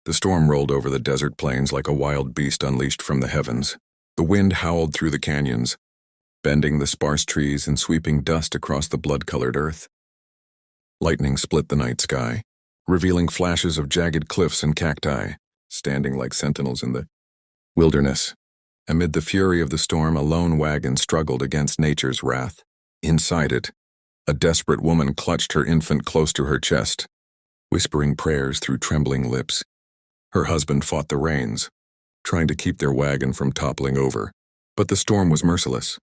The storm rolled over the desert plains like a wild beast unleashed from the heavens. The wind howled through the canyons, bending the sparse trees and sweeping dust across the blood-colored earth. Lightning split the night sky, revealing flashes of jagged cliffs and cacti, standing like sentinels in the wilderness. Amid the fury of the storm, a lone wagon struggled against nature's wrath. Inside it, a desperate woman clutched her infant close to her chest, whispering prayers through trembling lips. Her husband fought the rains, trying to keep their wagon from toppling over, but the storm was merciless.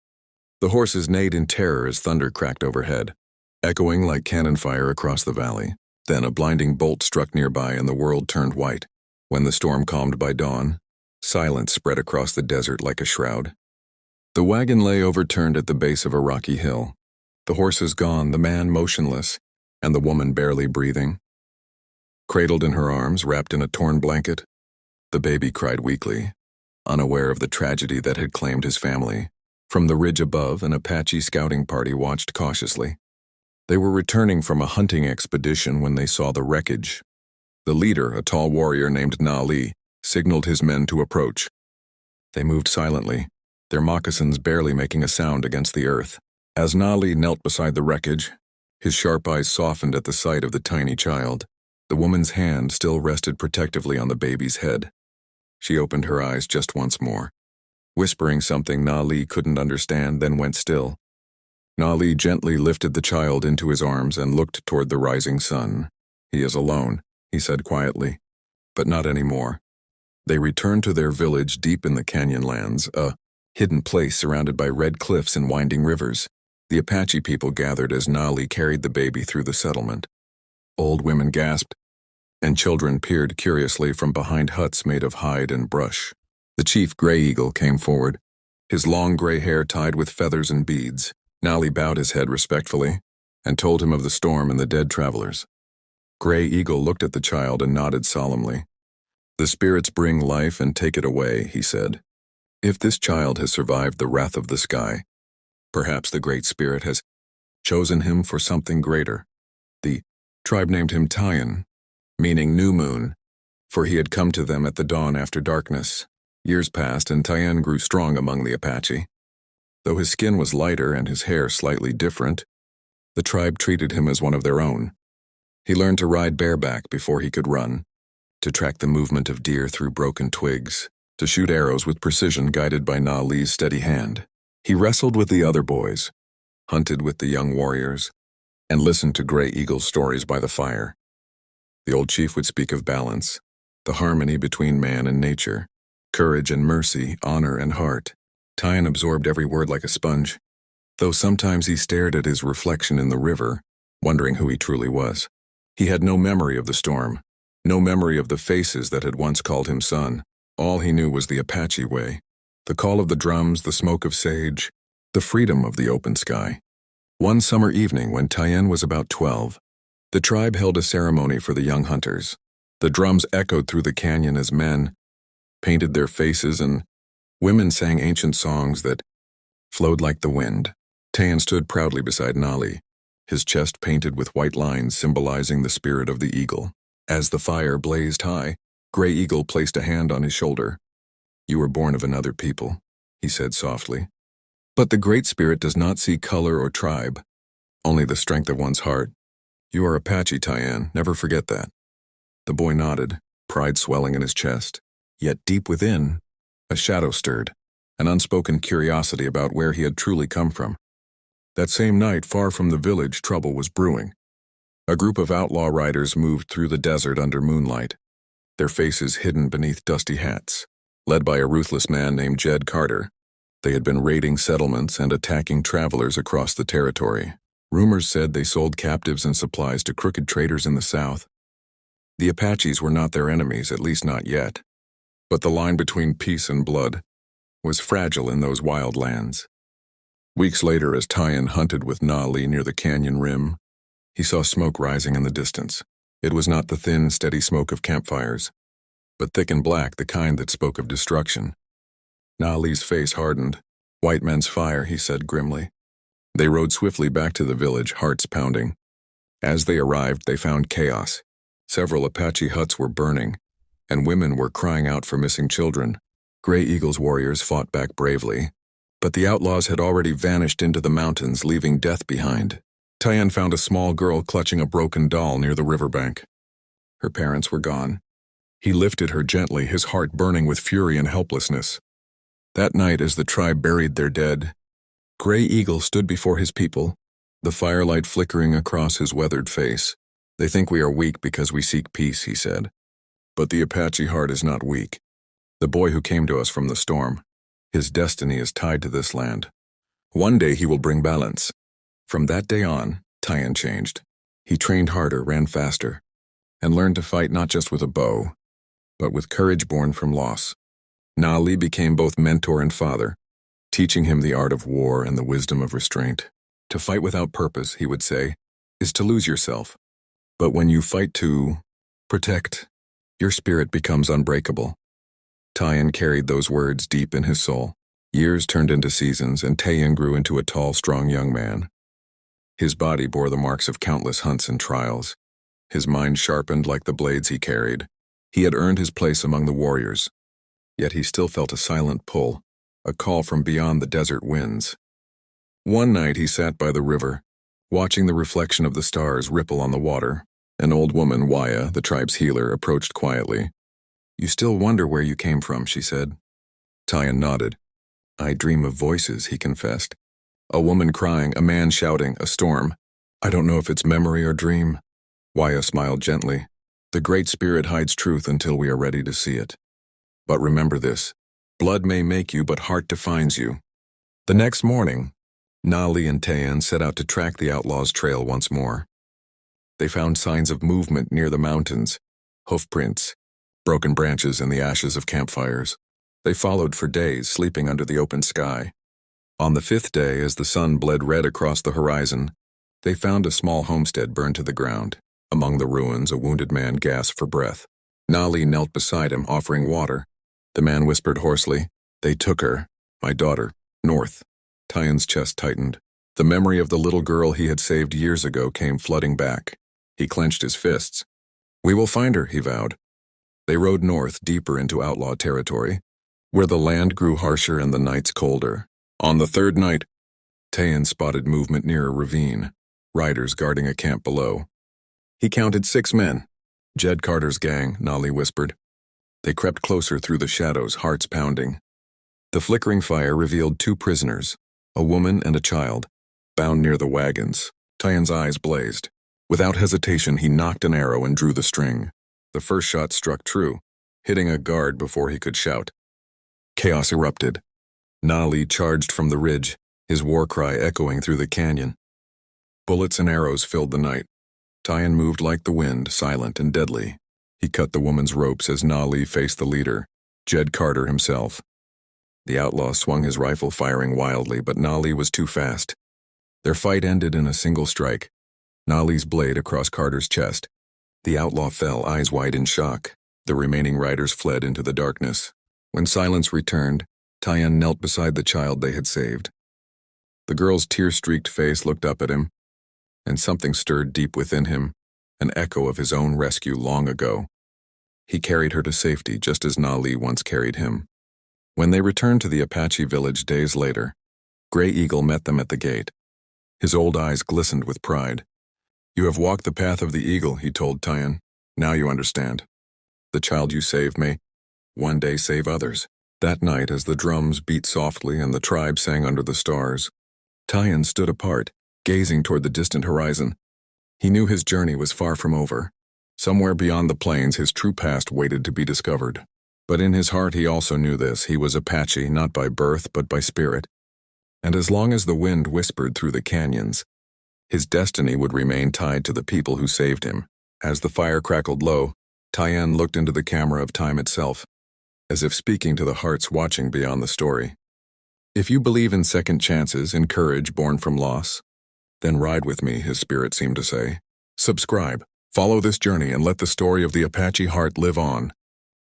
The horses neighed in terror as thunder cracked overhead, echoing like cannon fire across the valley. Then a blinding bolt struck nearby and the world turned white. When the storm calmed by dawn, silence spread across the desert like a shroud. The wagon lay overturned at the base of a rocky hill, the horses gone, the man motionless, and the woman barely breathing. Cradled in her arms, wrapped in a torn blanket, the baby cried weakly, unaware of the tragedy that had claimed his family. From the ridge above, an Apache scouting party watched cautiously. They were returning from a hunting expedition when they saw the wreckage. The leader, a tall warrior named Nali, signaled his men to approach. They moved silently, their moccasins barely making a sound against the earth. As Nali knelt beside the wreckage, his sharp eyes softened at the sight of the tiny child. The woman's hand still rested protectively on the baby's head. She opened her eyes just once more, whispering something Nali couldn't understand, then went still. Nali gently lifted the child into his arms and looked toward the rising sun. "He is alone," he said quietly, "but not anymore." They returned to their village deep in the canyonlands, a hidden place surrounded by red cliffs and winding rivers. The Apache people gathered as Nali carried the baby through the settlement. Old women gasped, and children peered curiously from behind huts made of hide and brush. The chief Gray Eagle came forward, his long gray hair tied with feathers and beads. Nali bowed his head respectfully and told him of the storm and the dead travelers. Gray Eagle looked at the child and nodded solemnly. "The spirits bring life and take it away," he said. "If this child has survived the wrath of the sky, perhaps the Great Spirit has chosen him for something greater." The tribe named him Tayan, meaning new moon, for he had come to them at the dawn after darkness. Years passed and Tayan grew strong among the Apache. Though his skin was lighter and his hair slightly different, the tribe treated him as one of their own. He learned to ride bareback before he could run, to track the movement of deer through broken twigs, to shoot arrows with precision guided by Nali's steady hand. He wrestled with the other boys, hunted with the young warriors, and listened to Gray Eagle's stories by the fire. The old chief would speak of balance, the harmony between man and nature, courage and mercy, honor and heart. Tayan absorbed every word like a sponge, though sometimes he stared at his reflection in the river, wondering who he truly was. He had no memory of the storm, no memory of the faces that had once called him son. All he knew was the Apache way, the call of the drums, the smoke of sage, the freedom of the open sky. One summer evening when Tayan was about 12, the tribe held a ceremony for the young hunters. The drums echoed through the canyon as men painted their faces and women sang ancient songs that flowed like the wind. Tayan stood proudly beside Nali, his chest painted with white lines symbolizing the spirit of the eagle. As the fire blazed high, Gray Eagle placed a hand on his shoulder. "You were born of another people," he said softly. "But the Great Spirit does not see color or tribe, only the strength of one's heart. You are Apache, Tayan, never forget that." The boy nodded, pride swelling in his chest. Yet deep within, a shadow stirred, an unspoken curiosity about where he had truly come from. That same night, far from the village, trouble was brewing. A group of outlaw riders moved through the desert under moonlight, their faces hidden beneath dusty hats. Led by a ruthless man named Jed Carter, they had been raiding settlements and attacking travelers across the territory. Rumors said they sold captives and supplies to crooked traders in the south. The Apaches were not their enemies, at least not yet. But the line between peace and blood was fragile in those wild lands. Weeks later, as Tayan hunted with Nali near the canyon rim, he saw smoke rising in the distance. It was not the thin, steady smoke of campfires, but thick and black, the kind that spoke of destruction. Nali's face hardened. "White men's fire," he said grimly. They rode swiftly back to the village, hearts pounding. As they arrived, they found chaos. Several Apache huts were burning, and women were crying out for missing children. Gray Eagle's warriors fought back bravely, but the outlaws had already vanished into the mountains, leaving death behind. Tyan found a small girl clutching a broken doll near the riverbank. Her parents were gone. He lifted her gently, his heart burning with fury and helplessness. That night, as the tribe buried their dead, Gray Eagle stood before his people, the firelight flickering across his weathered face. "They think we are weak because we seek peace," he said. "But the Apache heart is not weak. The boy who came to us from the storm, his destiny is tied to this land. One day he will bring balance." From that day on, Tyan changed. He trained harder, ran faster, and learned to fight not just with a bow, but with courage born from loss. Nali became both mentor and father, teaching him the art of war and the wisdom of restraint. To fight without purpose, he would say, is to lose yourself. But when you fight to protect, your spirit becomes unbreakable. Tyan carried those words deep in his soul. Years turned into seasons, and Tyan grew into a tall, strong young man. His body bore the marks of countless hunts and trials. His mind sharpened like the blades he carried. He had earned his place among the warriors. Yet he still felt a silent pull, a call from beyond the desert winds. One night he sat by the river, watching the reflection of the stars ripple on the water. An old woman, Waya, the tribe's healer, approached quietly. "You still wonder where you came from," she said. Tyan nodded. "I dream of voices," he confessed. "A woman crying, a man shouting, a storm. I don't know if it's memory or dream." Waya smiled gently. "The Great Spirit hides truth until we are ready to see it. But remember this, blood may make you, but heart defines you." The next morning, Nali and Tyan set out to track the outlaws' trail once more. They found signs of movement near the mountains, hoofprints, broken branches and the ashes of campfires. They followed for days, sleeping under the open sky. On the 5th day, as the sun bled red across the horizon, they found a small homestead burned to the ground. Among the ruins, a wounded man gasped for breath. Nali knelt beside him, offering water. The man whispered hoarsely, "They took her, my daughter, north." Tyan's chest tightened. The memory of the little girl he had saved years ago came flooding back. He clenched his fists. "We will find her," he vowed. They rode north, deeper into outlaw territory, where the land grew harsher and the nights colder. On the 3rd night, Tyan spotted movement near a ravine, riders guarding a camp below. He counted 6 men. "Jed Carter's gang," Nali whispered. They crept closer through the shadows, hearts pounding. The flickering fire revealed 2 prisoners, a woman and a child, bound near the wagons. Tyan's eyes blazed. Without hesitation, he knocked an arrow and drew the string. The first shot struck true, hitting a guard before he could shout. Chaos erupted. Nali charged from the ridge, his war cry echoing through the canyon. Bullets and arrows filled the night. Tyan moved like the wind, silent and deadly. He cut the woman's ropes as Nali faced the leader, Jed Carter himself. The outlaw swung his rifle, firing wildly, but Nali was too fast. Their fight ended in a single strike, Nali's blade across Carter's chest. The outlaw fell, eyes wide in shock. The remaining riders fled into the darkness. When silence returned, Tyan knelt beside the child they had saved. The girl's tear-streaked face looked up at him, and something stirred deep within him, an echo of his own rescue long ago. He carried her to safety just as Nali once carried him. When they returned to the Apache village days later, Gray Eagle met them at the gate. His old eyes glistened with pride. "You have walked the path of the eagle," he told Tyan. "Now you understand. The child you saved may one day save others." That night, as the drums beat softly and the tribe sang under the stars, Tyan stood apart, gazing toward the distant horizon. He knew his journey was far from over. Somewhere beyond the plains, his true past waited to be discovered. But in his heart he also knew this: he was Apache, not by birth but by spirit. And as long as the wind whispered through the canyons, his destiny would remain tied to the people who saved him. As the fire crackled low, Tyan looked into the camera of time itself, as if speaking to the hearts watching beyond the story. "If you believe in second chances, in courage born from loss, then ride with me," his spirit seemed to say. "Subscribe, follow this journey, and let the story of the Apache heart live on."